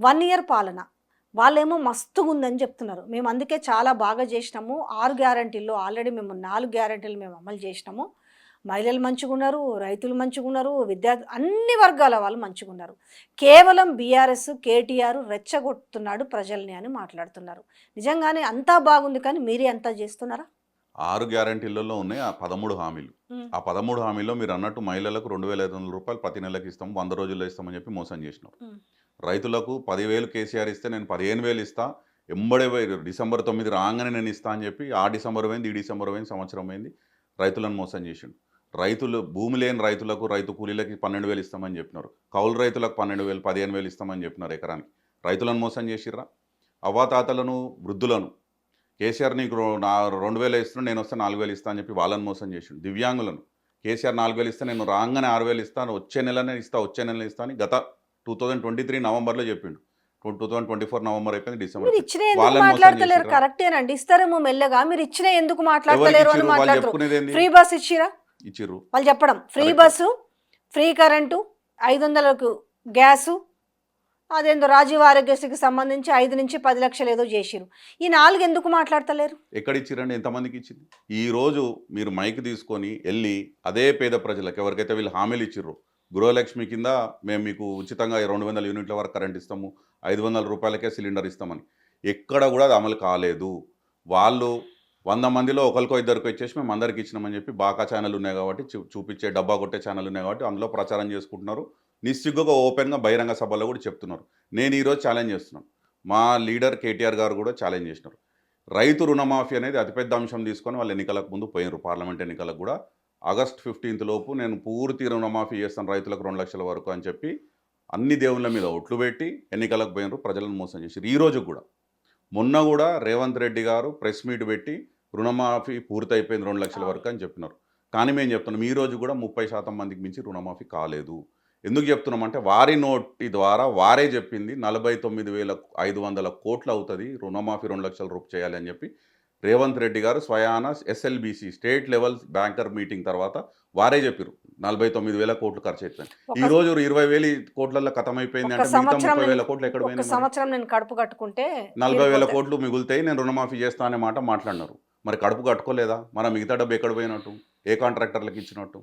1 year పాలన. వాళ్ళేమో మస్తుగుందని చెప్తున్నారు. మేము అందుకే చాలా బాగా చేసినాము. 6 గ్యారంటీల్లో ఆల్రెడీ మేము 4 గ్యారంటీలు మేము అమలు చేసినాము. మహిళలు మంచిగున్నారు, రైతులు మంచిగున్నారు, విద్యార్థి అన్ని వర్గాల వాళ్ళు మంచిగున్నారు. కేవలం బీఆర్ఎస్, కేటీఆర్ రెచ్చగొడుతున్నాడు ప్రజల్ని అని మాట్లాడుతున్నారు. నిజంగానే అంతా బాగుంది కానీ మీరే అంతా చేస్తున్నారా? 6 గ్యారంటీలలో ఉన్నాయి ఆ 13 హామీలు. ఆ 13 హామీల్లో మీరు అన్నట్టు మహిళలకు రూ. 2,500 ప్రతి నెలకు ఇస్తాం, 100 రోజుల్లో ఇస్తామని చెప్పి మోసం చేసినారు. రైతులకు 10,000 కేసీఆర్ ఇస్తే నేను 15,000 ఇస్తా, ఎంబడే డిసెంబర్ 9 రాగానే నేను ఇస్తా అని చెప్పి ఆ డిసెంబర్ పోయింది, ఈ డిసెంబర్ పోయింది, సంవత్సరం అయింది, రైతులను మోసం చేసిండు. రైతులు భూమి లేని రైతులకు రైతు కూలీలకి 12,000 ఇస్తామని చెప్పినారు. కౌలు రైతులకు 12,000, 15,000 ఇస్తామని చెప్పినారు ఎకరానికి. రైతులను మోసం చేసిర్రా? అవ్వాతాతలను, వృద్ధులను కేసీఆర్ నీకు 2,000 ఇస్తున్నాను, నేను వస్తే 4,000 ఇస్తా అని చెప్పి వాళ్ళని మోసం చేసిండు. దివ్యాంగులను కేసీఆర్ 4,000 ఇస్తే నేను రాగానే 6,000 ఇస్తాను, వచ్చే నెలనే ఇస్తా, వచ్చే నెల ఇస్తా అని గత 2023 నవంబర్లో చెప్పిండు. 2024 నవంబర్ అయిపోయింది, డిసెంబర్. మీరు ఇచ్చిన ఎందుకు మాట్లాడతలేరు? కరెక్టేనండి, ఇస్తారేమో మెల్లగా. మీరు ఇచ్చిన ఎందుకు మాట్లాడతలేరు అని మాట్లాడుతున్నారు. ఫ్రీ బస్ ఇచ్చిరా? ఇచ్చిర్రు. వాళ్ళు చెప్పడం ఫ్రీ బస్సు, ఫ్రీ కరెంటు, 500కు గ్యాసు, అదేందో రాజీవ్ ఆరోగ్యశ్రీకి సంబంధించి 5 నుంచి 10 లక్షలు ఏదో చేసిరు. ఈ 4 ఎందుకు మాట్లాడతలేరు? ఎక్కడ ఇచ్చిరండి? ఎంతమందికి ఇచ్చింది? ఈరోజు మీరు మైక్ తీసుకొని వెళ్ళి అదే పేద ప్రజలకు ఎవరికైతే వీళ్ళు హామీలు ఇచ్చిర్రు, గృహలక్ష్మి కింద మేము మీకు ఉచితంగా 200 యూనిట్ల వరకు కరెంట్ ఇస్తాము, 500 రూపాయలకే సిలిండర్ ఇస్తామని, ఎక్కడ కూడా అది అమలు కాలేదు. వాళ్ళు 100 మందిలో ఒకరికో ఇద్దరికో ఇచ్చేసి మేము అందరికి ఇచ్చినామని చెప్పి బాకా ఛానల్ ఉన్నాయి కాబట్టి, చూపించే డబ్బా కొట్టే ఛానల్ ఉన్నాయి కాబట్టి అందులో ప్రచారం చేసుకుంటున్నారు. నిస్సిగ్గుగా ఓపెన్గా బహిరంగ సభల్లో కూడా చెప్తున్నారు. నేను ఈరోజు ఛాలెంజ్ చేస్తున్నాను, మా లీడర్ కేటీఆర్ గారు కూడా ఛాలెంజ్ చేసినారు. రైతు రుణమాఫీ అనేది అతిపెద్ద అంశం తీసుకొని వాళ్ళు ఎన్నికలకు ముందు పోయినారు, పార్లమెంట్ ఎన్నికలకు కూడా. ఆగస్ట్ 15 లోపు నేను పూర్తి రుణమాఫీ చేస్తాను రైతులకు 2 లక్షల వరకు అని చెప్పి అన్ని దేవుళ్ళ మీద ఒట్లు పెట్టి ఎన్నికలకు పోయినారు, ప్రజలను మోసం చేశారు. ఈరోజు కూడా మొన్న కూడా రేవంత్ రెడ్డి గారు ప్రెస్ మీట్ పెట్టి రుణమాఫీ పూర్తయిపోయింది 2 లక్షల వరకు అని చెప్పినారు. కానీ మేము చెప్తున్నాం ఈరోజు కూడా 30% మందికి మించి రుణమాఫీ కాలేదు. ఎందుకు చెప్తున్నామంటే వారి నోటి ద్వారా వారే చెప్పింది 49,500 కోట్లు అవుతుంది రుణమాఫీ 2 లక్షల రూపాయలు చేయాలి అని చెప్పి రేవంత్ రెడ్డి గారు స్వయాన SLBC state level banker meeting తర్వాత వారే చెప్పారు 49,000 కోట్లు ఖర్చు అయిపోయింది. ఈ రోజు 20,000 కోట్లలో ఖతమైపోయింది అంటే మిగతా 30,000 కోట్లు ఎక్కడ పోయింది? సంవత్సరం నేను కడుపు కట్టుకుంటే 40,000 కోట్లు మిగులుతాయి, నేను రుణమాఫీ చేస్తా అనే మాట మాట్లాడినారు. మరి కడుపు కట్టుకోలేదా? మన మిగతా డబ్బు ఎక్కడ పోయినట్టు? ఏ కాంట్రాక్టర్లకు ఇచ్చినట్టు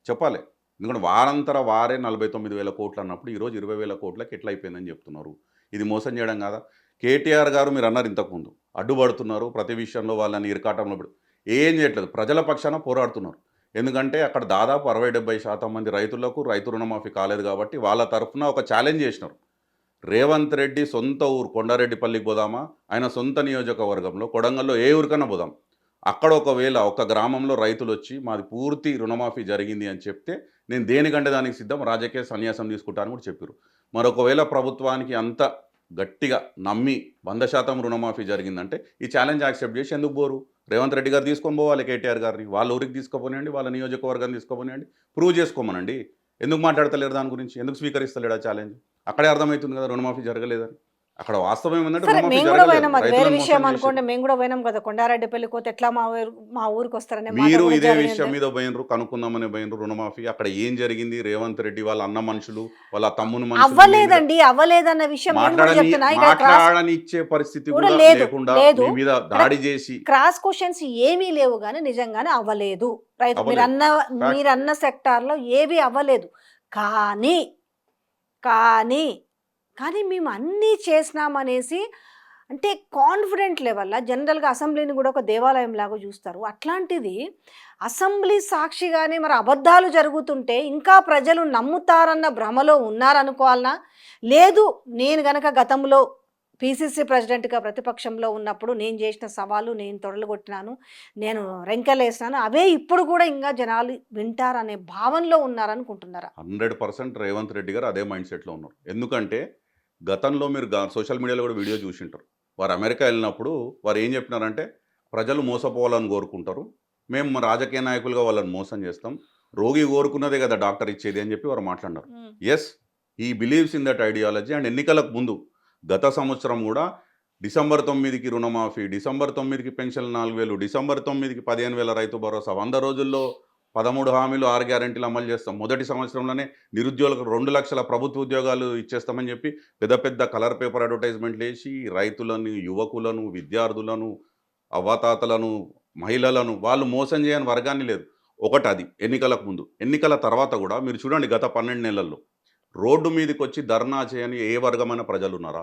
చెప్పాలి. ఎందుకంటే వారంతర వారే 49,000 కోట్లు అన్నప్పుడు ఈరోజు 20,000 కోట్లకి ఎట్లా అయిపోయిందని చెప్తున్నారు. ఇది మోసం చేయడం కాదా? కేటీఆర్ గారు మీరు అన్నారు ఇంతకుముందు అడ్డుపడుతున్నారు, ప్రతి విషయంలో వాళ్ళని ఇరకాటంలో ఏం చేయట్లేదు, ప్రజల పక్షాన పోరాడుతున్నారు. ఎందుకంటే అక్కడ దాదాపు 60-70% మంది రైతులకు రైతు రుణమాఫీ కాలేదు కాబట్టి వాళ్ళ తరఫున ఒక ఛాలెంజ్ చేసినారు. రేవంత్ రెడ్డి సొంత ఊరు కొండారెడ్డిపల్లికి పోదామా, ఆయన సొంత నియోజకవర్గంలో కొడంగల్లో ఏ ఊరికన్నా పోదాం, అక్కడ ఒకవేళ ఒక గ్రామంలో రైతులు వచ్చి మాది పూర్తి రుణమాఫీ జరిగింది అని చెప్తే నేను దేనికంటే దానికి సిద్ధం, రాజకీయ సన్యాసం తీసుకుంటాను కూడా చెప్పారు. మరొకవేళ ప్రభుత్వానికి అంత గట్టిగా నమ్మి 100% రుణమాఫీ జరిగిందంటే ఈ ఛాలెంజ్ యాక్సెప్ట్ చేసి ఎందుకు పోరు? రేవంత్ రెడ్డి గారు తీసుకొని పోవాలి కేటీఆర్ గారిని, వాళ్ళ ఊరికి తీసుకోపోనండి, వాళ్ళ నియోజకవర్గాన్ని తీసుకోపోనండి, ప్రూవ్ చేసుకోమనండి. ఎందుకు మాట్లాడతలేరు దాని గురించి? ఎందుకు స్వీకరిస్తలేడు ఆ ఛాలెంజ్? అక్కడే అర్థమవుతుంది కదా రుణమాఫీ జరగలేదని. అక్కడ వాస్తవం ఏమంటే మేము కూడా పోయినాం, అది వేరే విషయం అనుకోండి. మేము కూడా పోయినాం కదా కొండారెడ్డిపల్లికి పోతే ఎట్లా మా ఊరికి వస్తారని మీరు ఇదే విషయం మీద పోయినరు, కనుక్కుందామని పోయినరు రుణమాఫీ. అక్కడ ఏం జరిగింది? రేవంత్ రెడ్డి వాళ్ళ అన్న మనుషులు, వాళ్ళ తమ్ముని మనుషులు అవ్వలేదన్న విషయం మాట్లాడనిచ్చే పరిస్థితి కూడా లేకుండా మీ మీద దాడి చేసి క్రాస్ క్వశ్చన్స్ ఏమీ లేవు. కానీ నిజంగానే అవ్వలేదు రైతు, మీరన్న సెక్టార్లో ఏవి అవ్వలేదు. కానీ కానీ కానీ మేము అన్నీ చేసినామనేసి అంటే కాన్ఫిడెంట్ లెవెల్లో జనరల్గా అసెంబ్లీని కూడా ఒక దేవాలయం లాగా చూస్తారు. అట్లాంటిది అసెంబ్లీ సాక్షిగానే మరి అబద్ధాలు జరుగుతుంటే ఇంకా ప్రజలు నమ్ముతారన్న భ్రమలో ఉన్నారనుకోవాలనా? లేదు, నేను గనక గతంలో పిసిసి ప్రెసిడెంట్గా ప్రతిపక్షంలో ఉన్నప్పుడు నేను చేసిన సవాలు, నేను తొడలుగొట్టినాను, నేను రెంకెలేసినాను, అవే ఇప్పుడు కూడా ఇంకా జనాలు వింటారనే భావనలో ఉన్నారనుకుంటున్నారా? 100% రేవంత్ రెడ్డి గారు అదే మైండ్ సెట్లో ఉన్నారు. ఎందుకంటే గతంలో మీరు సోషల్ మీడియాలో కూడా వీడియో చూసింటారు. వారు అమెరికా వెళ్ళినప్పుడు వారు ఏం చెప్పినారంటే ప్రజలు మోసపోవాలని కోరుకుంటారు, మేము రాజకీయ నాయకులుగా వాళ్ళని మోసం చేస్తాం, రోగి కోరుకున్నదే కదా డాక్టర్ ఇచ్చేది అని చెప్పి వారు మాట్లాడినారు. ఎస్, ఈ believes in that ideology. And ఎన్నికలకు ముందు గత సంవత్సరం కూడా డిసెంబర్ 9కి రుణమాఫీ, డిసెంబర్ 9కి పెన్షన్ 4,000, డిసెంబర్ 9కి 15,000 రైతు భరోసా, 100 రోజుల్లో 13 హామీలు 6 గ్యారెంటీలు అమలు చేస్తాం. మొదటి సంవత్సరంలోనే నిరుద్యోగులకు 2 లక్షల ప్రభుత్వ ఉద్యోగాలు ఇచ్చేస్తామని చెప్పి పెద్ద పెద్ద కలర్ పేపర్ అడ్వర్టైజ్మెంట్లు వేసి రైతులను, యువకులను, విద్యార్థులను, అవ్వాతాతలను, మహిళలను వాళ్ళు మోసం చేయని వర్గాన్ని లేదు. ఒకటది ఎన్నికలకు ముందు. ఎన్నికల తర్వాత కూడా మీరు చూడండి గత 12 నెలల్లో రోడ్డు మీదకొచ్చి ధర్నా చేయని ఏ వర్గమైన ప్రజలున్నారా?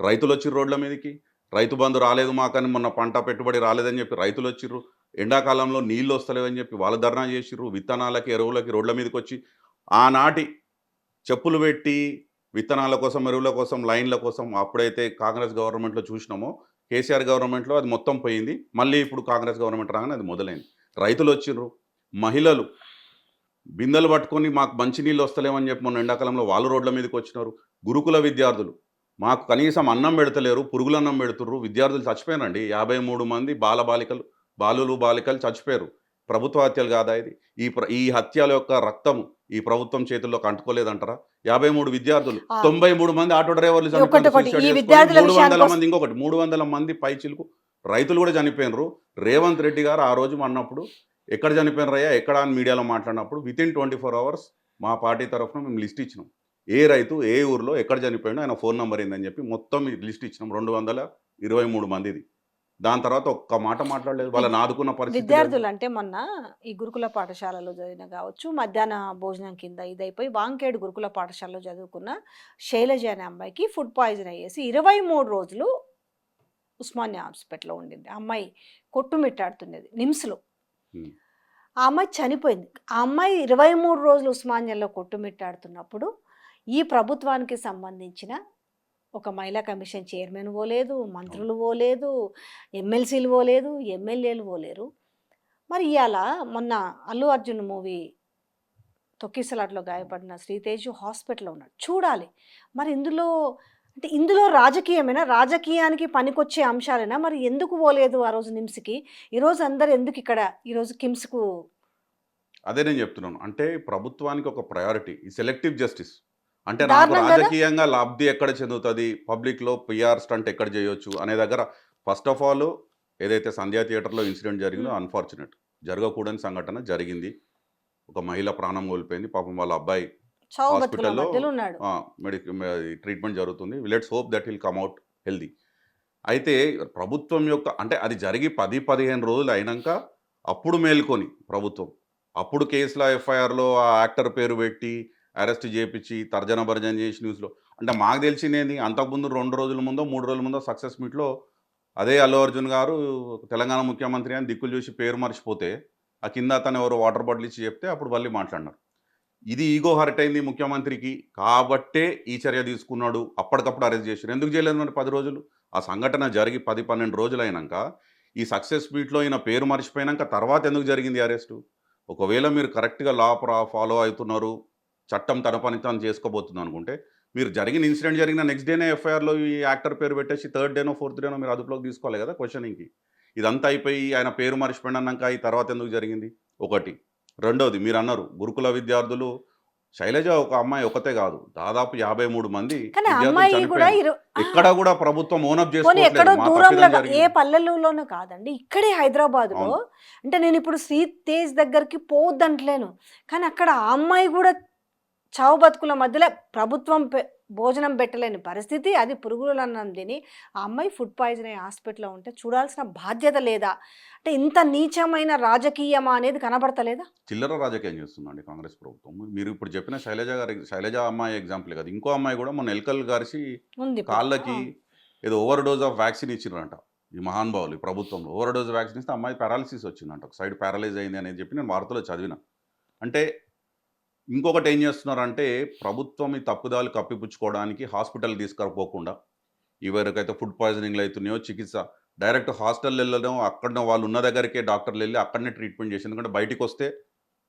రైతులొచ్చిర్రు రోడ్ల మీదకి. రైతు బంధు రాలేదు మాకని, మొన్న పంట పెట్టుబడి రాలేదని చెప్పి రైతులొచ్చిర్రు. ఎండాకాలంలో నీళ్ళు వస్తలేవని చెప్పి వాళ్ళు ధర్నా చేసిర్రు. విత్తనాలకి, ఎరువులకి రోడ్ల మీదకొచ్చి ఆనాటి చెప్పులు పెట్టి విత్తనాల కోసం, ఎరువుల కోసం, లైన్ల కోసం అప్పుడైతే కాంగ్రెస్ గవర్నమెంట్‌లో చూసినామో, కేసీఆర్ గవర్నమెంట్‌లో అది మొత్తం పోయింది. మళ్ళీ ఇప్పుడు కాంగ్రెస్ గవర్నమెంట్ రాగానే అది మొదలైంది. రైతులొచ్చిర్రు. మహిళలు బిందెలు పట్టుకొని మాకు మంచినీళ్ళు వస్తలేవని చెప్పి మొన్న ఎండాకాలంలో వాళ్ళు రోడ్ల మీదకొచ్చినారు. గురుకుల విద్యార్థులు మాకు కనీసం అన్నం పెడతలేరు, పురుగులన్నం పెడుతుర్రు. విద్యార్థులు చచ్చిపోయారండి. 53 మంది బాలులు, బాలికలు చచ్చిపోయారు. ప్రభుత్వ హత్యలు కాదా ఇది? ఈ హత్యల యొక్క రక్తము ఈ ప్రభుత్వం చేతుల్లోకి అంటుకోలేదంటారా? 53 విద్యార్థులు, ఆ, 93 మంది ఆటో డ్రైవర్లు చనిపోయారు ఒకటి సూసైడ్ ఈ చేసుకొని. విద్యార్థుల 300 విషయానికి మంది, ఇంకొకటి 300 మంది పైచిలుకు రైతులు కూడా చనిపోయినరు. రేవంత్ రెడ్డి గారు ఆ రోజు అన్నప్పుడు ఎక్కడ చనిపోయినరయ్యా ఎక్కడ అని మీడియాలో మాట్లాడినప్పుడు వితిన్ 24 అవర్స్ మా పార్టీ తరఫున మేము లిస్ట్ ఇచ్చినాం. ఏ రైతు ఏ ఊర్లో ఎక్కడ చనిపోయాడో ఆయన ఫోన్ నెంబర్ ఏందని చెప్పి మొత్తం లిస్ట్ ఇచ్చినాం. 223 మందిది. దాని తర్వాత ఒక్క మాట మాట్లాడలేదు. వాళ్ళని ఆదుకున్న పరిస్థితి లేదు. విద్యార్థులు అంటే మొన్న ఈ గురుకుల పాఠశాలలో చదివిన కావచ్చు, మధ్యాహ్న భోజనం కింద ఇదైపోయి వాంకేడు గురుకుల పాఠశాలలో చదువుకున్న శైలజ అనే అమ్మాయికి ఫుడ్ పాయిజన్ అయ్యేసి 23 రోజులు ఉస్మానియా హాస్పిటల్లో ఉండింది. ఆ అమ్మాయి కొట్టుమిట్టాడుతున్నది నిమ్స్లో. ఉమ్. ఆ అమ్మాయి చనిపోయింది. ఆ అమ్మాయి 23 రోజులు ఉస్మానియాలో కొట్టుమిట్టాడుతున్నప్పుడు ఈ ప్రభుత్వానికి సంబంధించిన ఒక మహిళా కమిషన్ చైర్మన్ పోలేదు, మంత్రులు పోలేదు, ఎమ్మెల్సీలు పోలేదు, ఎమ్మెల్యేలు పోలేరు. మరి ఇవాళ మొన్న అల్లు అర్జున్ మూవీ తొక్కిసలాట్లో గాయపడిన శ్రీతేజు హాస్పిటల్లో ఉన్నాడు. చూడాలి మరి ఇందులో రాజకీయమేనా, రాజకీయానికి పనికొచ్చే అంశాలేనా? మరి ఎందుకు పోలేదు ఆ రోజు నిమ్స్కి? ఈరోజు అందరు ఎందుకు ఇక్కడ ఈరోజు కిమ్స్కు? అదే నేను చెప్తున్నాను. అంటే ప్రభుత్వానికి ఒక ప్రయారిటీ ఈ సెలెక్టివ్ జస్టిస్. అంటే నాకు దారుణం కదా. రాజకీయంగా లబ్ధి ఎక్కడ చెందుతుంది, పబ్లిక్లో పిఆర్ స్టంట్ ఎక్కడ చేయొచ్చు అనే దగ్గర ఫస్ట్ ఆఫ్ ఆల్ ఏదైతే సంధ్యా థియేటర్లో ఇన్సిడెంట్ జరిగిందో అన్ఫార్చునేట్, జరగకూడని సంఘటన జరిగింది. ఒక మహిళ ప్రాణం కోల్పోయింది. పాపం వాళ్ళ అబ్బాయి చావు బతుకుల హాస్పిటల్లో మధ్యలో ఉన్నాడు. ట్రీట్మెంట్ జరుగుతుంది. Let's hope that will come out healthy. అయితే ప్రభుత్వం యొక్క అంటే అది జరిగి 10-15 రోజులు అయినాక అప్పుడు మేల్కొని ప్రభుత్వం అప్పుడు కేసులో ఎఫ్ఐఆర్లో ఆ యాక్టర్ పేరు పెట్టి అరెస్ట్ చేపించి తర్జన భర్జన చేసి న్యూస్లో అంటే మాకు తెలిసిందేంది అంతకుముందు 2 రోజుల ముందో 3 రోజుల ముందో సక్సెస్ మీట్లో అదే అల్లు అర్జున్ గారు తెలంగాణ ముఖ్యమంత్రి అని దిక్కులు చూసి పేరు మర్చిపోతే ఆ కింద అతను ఎవరో వాటర్ బాటిల్ ఇచ్చి చెప్తే అప్పుడు మళ్ళీ మాట్లాడినారు. ఇది ఈగో హర్ట్ అయింది ముఖ్యమంత్రికి కాబట్టే ఈ చర్య తీసుకున్నాడు. అప్పటికప్పుడు అరెస్ట్ చేశారు. ఎందుకు చేయలేదు మరి 10 రోజులు? ఆ సంఘటన జరిగి 10-12 రోజులు అయినాక ఈ సక్సెస్ మీట్లో ఈయన పేరు మర్చిపోయినాక తర్వాత ఎందుకు జరిగింది అరెస్టు? ఒకవేళ మీరు కరెక్ట్గా లా ఫాలో అవుతున్నారు, చట్టం తన పని తాను చేసుకోబోతుంది అనుకుంటే మీరు జరిగిన ఇన్సిడెంట్ జరిగిన నెక్స్ట్ డేనే ఎఫ్ఐఆర్లో ఈ యాక్టర్ పేరు పెట్టేసి 3rd డేనో 4th డేనో మీరు అదుపులోకి తీసుకోవాలి కదా క్వశ్చనింగ్కి. ఇదంతా అయిపోయి ఆయన పేరు మర్చిపోయిన అన్నాక ఈ తర్వాత ఎందుకు జరిగింది? ఒకటి. రెండోది మీరు అన్నారు గురుకుల విద్యార్థులు, శైలజ ఒక అమ్మాయి ఒకతే కాదు, దాదాపు 53 మంది కానీ ఆ విద్యార్థులు అమ్మాయి కూడా చనిపోయారు. ఎక్కడ కూడా ప్రభుత్వం ఓనప్ పోనీ ఎక్కడో చేసుకోవట్లేదు. మా దూరంలో తప్పిదం ఏ జరిగింది. పల్లెలలోనూ కాదండి, ఇక్కడే హైదరాబాద్లో. అవును. అంటే నేను ఇప్పుడు శ్రీ తేజ్ దగ్గరికి పోవద్దంటలేను, కానీ అక్కడ ఆ అమ్మాయి కూడా చావు బతుకుల మధ్యలో ప్రభుత్వం భోజనం పెట్టలేని పరిస్థితి, అది పురుగుల అన్నం తిని ఆ అమ్మాయి ఫుడ్ పాయిజన్ అయ్యి హాస్పిటల్లో ఉంటే చూడాల్సిన బాధ్యత లేదా? అంటే ఇంత నీచమైన రాజకీయమా అనేది కనబడతలేదా? చిల్లర రాజకీయం చేస్తుందండి కాంగ్రెస్ ప్రభుత్వం. మీరు ఇప్పుడు చెప్పిన శైలజ అమ్మాయి ఎగ్జాంపుల్ కదా, ఇంకో అమ్మాయి కూడా మొన్న ఎలుకలు గారిసి ఉంది ఇప్పుడు. కాళ్ళకి ఏదో ఓవర్ డోస్ ఆఫ్ వ్యాక్సిన్ ఇచ్చిరంట ఈ మహానుభావులు ఈ ప్రభుత్వంలో. ఓవర్ డోస్ వ్యాక్సిన్ ఇస్తే అమ్మాయి పారాలిసిస్ వచ్చిందంట, ఒక సైడ్ ప్యారలైజ్ అయింది అనేది చెప్పి నేను వార్తలో చదివిన. అంటే ఇంకొకటి ఏం చేస్తున్నారంటే ప్రభుత్వం ఈ తప్పుదాలు కప్పిపుచ్చుకోవడానికి హాస్పిటల్ తీసుకుపోకుండా ఎవరికైతే ఫుడ్ పాయిజనింగ్లు అవుతున్నాయో చికిత్స డైరెక్ట్ హాస్టల్ వెళ్ళడం, అక్కడ వాళ్ళు ఉన్న దగ్గరికే డాక్టర్లు వెళ్ళి అక్కడనే ట్రీట్మెంట్ చేసి, ఎందుకంటే బయటికి వస్తే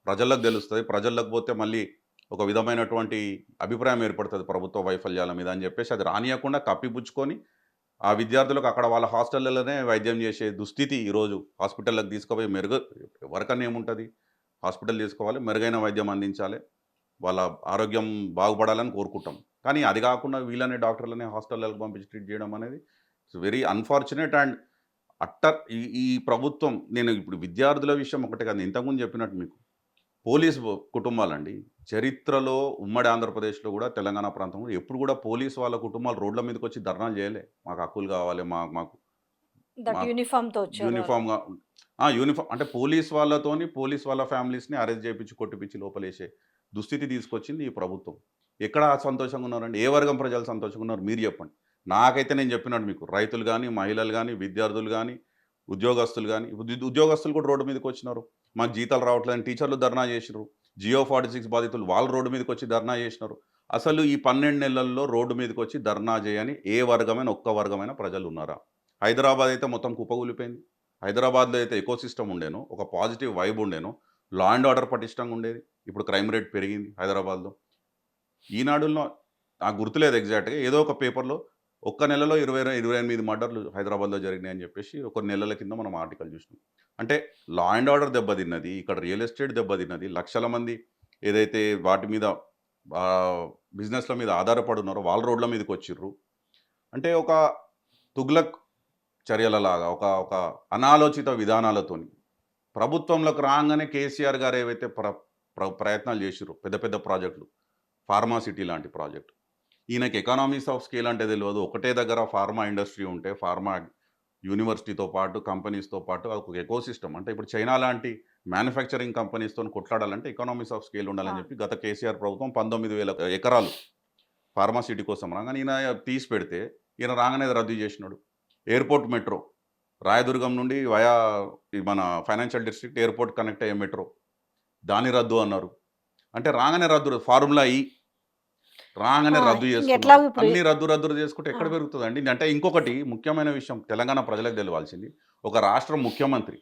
ప్రజలకు తెలుస్తుంది, ప్రజలకు పోతే మళ్ళీ ఒక విధమైనటువంటి అభిప్రాయం ఏర్పడుతుంది ప్రభుత్వ వైఫల్యాల మీద అని చెప్పేసి అది రానియకుండా కప్పిపుచ్చుకొని ఆ విద్యార్థులకు అక్కడ వాళ్ళ హాస్టళ్ళలోనే వైద్యం చేసే దుస్థితి ఈరోజు. హాస్పిటల్లోకి తీసుకుపోయి ఎవరికన్నా ఏముంటుంది, హాస్పిటల్ తీసుకోవాలి, మెరుగైన వైద్యం అందించాలి, వాళ్ళ ఆరోగ్యం బాగుపడాలని కోరుకుంటాం. కానీ అది కాకుండా వీళ్ళనే డాక్టర్లనే హాస్టళ్ళకి పంపించి ట్రీట్ చేయడం అనేది ఇట్స్ వెరీ అన్ఫార్చునేట్. అండ్ ఈ ప్రభుత్వం, నేను ఇప్పుడు విద్యార్థుల విషయం ఒకటే కాదు, ఇంతకుముందు చెప్పినట్టు మీకు పోలీస్ కుటుంబాలండి. చరిత్రలో ఉమ్మడి ఆంధ్రప్రదేశ్‌లో గూడా, తెలంగాణ ప్రాంతంలో ఎప్పుడు గూడా పోలీస్ వాళ్ళ కుటుంబాలు రోడ్ల మీదకొచ్చి ధర్నాలు జేయలే. మాకు హక్కులు గావాలి. మాకు దట్ మాకు యూనిఫామ్‌తో వచ్చారు వాళ్ళు. యూనిఫార్మ్‌గా యూనిఫార్మ్ అంటే పోలీస్ వాళ్ళతోని, పోలీస్ వాళ్ళ ఫ్యామిలీస్‌ని అరెస్ట్ జేపిచ్చి, కొట్టిపిచ్చి లోపలేసే దుస్థితి తీసుకొచ్చింది ఈ ప్రభుత్వం. ఎక్కడ సంతోషంగా ఉన్నారండి? ఏ వర్గం ప్రజలు సంతోషంగా ఉన్నారు? మీరు జెప్పండి. నాకైతే నేను జెప్పినట్టు మీకు రైతులు గాని, మహిళలు గాని, విద్యార్థులు గాని, ఉద్యోగస్తులు గాని, ఉద్యోగస్తులు కూడా రోడ్డు మీదకొచ్చినారు. మాకు జీతాలు రావట్లేదని టీచర్లు ధర్నా జేసిర్రు. జియో 46 బాధితులు వాళ్ళు రోడ్డు మీదకొచ్చి ధర్నా జేసినారు. అసలు ఈ 12 నెలల్లో రోడ్డు మీదకొచ్చి ధర్నా జేయని ఏ వర్గమైన, ఒక్క వర్గమైన ప్రజలున్నారా? హైదరాబాద్ అయితే మొత్తం కుప్పగూలిపోయింది. హైదరాబాద్‌లో అయితే ఎకోసిస్టమ్ ఉండేనో, ఒక పాజిటివ్ వైబ్ ఉండేనో, లా అండ్ ఆర్డర్ పటిష్టంగా ఉండేది. ఇప్పుడు క్రైమ్ రేట్ పెరిగింది హైదరాబాద్‌లో. ఈనాడులో నాకు గుర్తులేదు ఎగ్జాక్ట్‌గా. ఏదో ఒక పేపర్‌లో ఒక్క నెలలో 28 మర్డర్‌లు హైదరాబాద్‌లో జరిగినాయని చెప్పేసి కొన్ని నెలల కింద మనం ఆర్టికల్ చూసినాం. అంటే లా అండ్ ఆర్డర్ దెబ్బతిన్నది. ఇక్కడ రియల్ ఎస్టేట్ దెబ్బతిన్నది. లక్షల మంది ఏదైతే వాటి మీద బిజినెస్‌ల మీద ఆధారపడి ఉన్నారో వాళ్ళు రోడ్ల మీదకొచ్చిర్రు. అంటే ఒక తుగ్లక్ చర్యలలాగా ఒక ఒక అనాలోచిత విధానాలతోని ప్రభుత్వంలోకి రాగానే కేసీఆర్ గారు ఏవైతే ప్రయత్నాలు చేసిర్రు, పెద్ద పెద్ద ప్రాజెక్టులు, ఫార్మా సిటీ లాంటి ప్రాజెక్ట్. ఈయనకి ఎకనామీస్ ఆఫ్ స్కేల్ అంటే తెలియదు. ఒకటే దగ్గర ఫార్మా ఇండస్ట్రీ ఉంటే, ఫార్మా యూనివర్సిటీతో పాటు, కంపెనీస్‌తో పాటు ఒక ఎకోసిస్టమ్ అంటే ఇప్పుడు చైనా లాంటి మ్యానుఫ్యాక్చరింగ్ కంపెనీస్‌తోని కొట్లాడాలంటే ఎకనామీస్ ఆఫ్ స్కేల్ ఉండాలని అవును. చెప్పి గత కేసీఆర్ ప్రభుత్వం 19,000 ఎకరాలు ఫార్మా సిటీ కోసం రాగానే ఈయన తీసి పెడితే, ఈయన రాగానే అది రద్దు చేసినాడు. ఎయిర్‌పోర్ట్ మెట్రో రాయదుర్గం నుండి వయా ఈ మన ఫైనాన్షియల్ డిస్ట్రిక్ట్ ఎయిర్‌పోర్ట్ కనెక్ట్ అయ్యే మెట్రో. దాన్ని రద్దు అన్నారు. అంటే రాగానే రద్దు. ఫార్ములా ఈ రాగానే రద్దు చేసుకున్నారు. ఇంకెట్లాగో ఇప్పుడు అన్నీ రద్దు చేసుకుంటే ఆ! ఎక్కడ పెరుగుతదండి? అంటే ఇంకొకటి ముఖ్యమైన విషయం తెలంగాణ ప్రజలకు తెలవాల్సింది. ఒక రాష్ట్ర ముఖ్యమంత్రి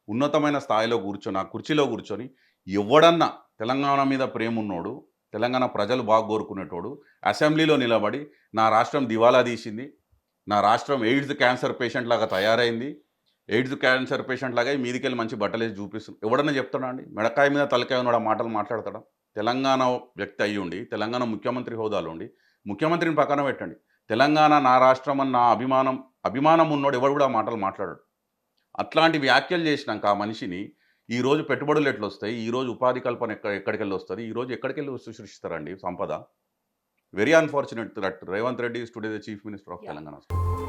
ఉన్నతమైన స్థాయిలో కూర్చొని, ఆ కుర్చీలో కూర్చొని ఎవ్వడన్నా తెలంగాణ మీద ప్రేమున్నోడు, తెలంగాణ ప్రజలు బాగా కోరుకునేటోడు అసెంబ్లీలో నిలబడి నా రాష్ట్రం దివాలా తీసింది. నా రాష్ట్రం ఎయిడ్స్ క్యాన్సర్ పేషెంట్ లాగా తయారైంది. ఎయిడ్స్ క్యాన్సర్ పేషెంట్ లాగా మీదికెళ్ళి మంచి బట్టలేసి చూపిస్తుంది. ఎవడన్నా చెప్తాడా అండి? మెడకాయ మీద తలకాయ ఉన్నాడు ఆ మాటలు మాట్లాడతాడా? తెలంగాణ వ్యక్తి అయ్యుండి, తెలంగాణ ముఖ్యమంత్రి హోదాలో ఉండి, ముఖ్యమంత్రిని పక్కన పెట్టండి. తెలంగాణ నా రాష్ట్రం అని నా అభిమానం ఉన్నోడు ఎవడు కూడా ఆ మాటలు మాట్లాడడు. అట్లాంటి వ్యాఖ్యలు చేసినాక ఆ మనిషిని ఈరోజు పెట్టుబడులు ఎట్లొస్తాయి? ఈరోజు ఉపాధి కల్పన ఎక్కడికెళ్ళొస్తది? ఈరోజు ఎక్కడికెళ్ళి సృష్టిస్తారండి సంపద? Very unfortunate that Revanth Reddy is today the chief minister of yeah! Telangana.